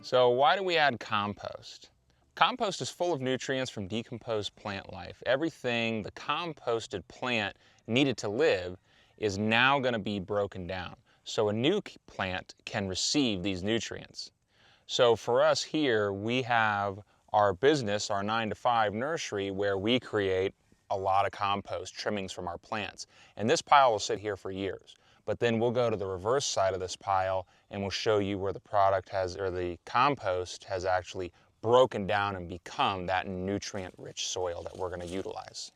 So why do we add compost? Compost is full of nutrients from decomposed plant life. Everything the composted plant needed to live is now going to be broken down. So a new plant can receive these nutrients. So for us here, we have our business, our 9-to-5 nursery, where we create a lot of compost, trimmings from our plants. And this pile will sit here for years. But then we'll go to the reverse side of this pile and we'll show you where the product has, or the compost has actually broken down and become that nutrient-rich soil that we're going to utilize.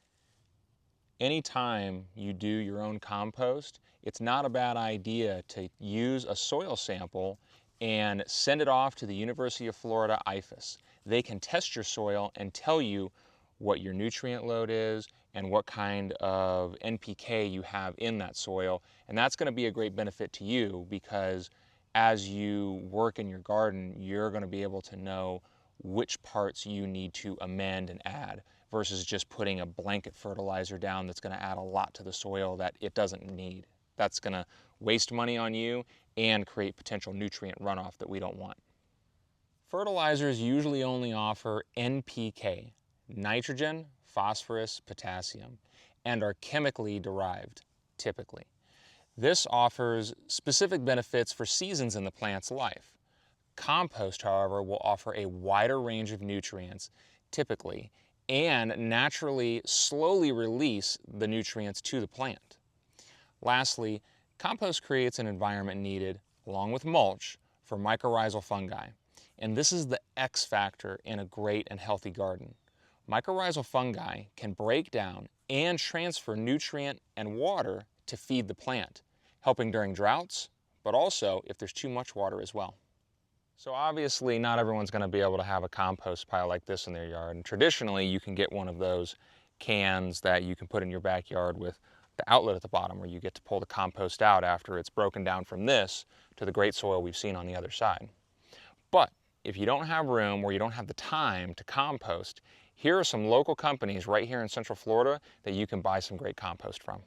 Anytime you do your own compost, it's not a bad idea to use a soil sample and send it off to the University of Florida IFAS. They can test your soil and tell you what your nutrient load is and what kind of NPK you have in that soil. And that's going to be a great benefit to you because as you work in your garden, you're going to be able to know which parts you need to amend and add versus just putting a blanket fertilizer down that's going to add a lot to the soil that it doesn't need. That's going to waste money on you and create potential nutrient runoff that we don't want. Fertilizers usually only offer NPK, nitrogen, phosphorus, potassium, and are chemically derived, typically. This offers specific benefits for seasons in the plant's life. Compost, however, will offer a wider range of nutrients, typically, and naturally slowly release the nutrients to the plant. Lastly, compost creates an environment needed, along with mulch, for mycorrhizal fungi. And this is the X factor in a great and healthy garden. Mycorrhizal fungi can break down and transfer nutrient and water to feed the plant, helping during droughts, but also if there's too much water as well. So obviously not everyone's going to be able to have a compost pile like this in their yard. And traditionally you can get one of those cans that you can put in your backyard with the outlet at the bottom where you get to pull the compost out after it's broken down from this to the great soil we've seen on the other side. But if you don't have room or you don't have the time to compost, here are some local companies right here in Central Florida that you can buy some great compost from.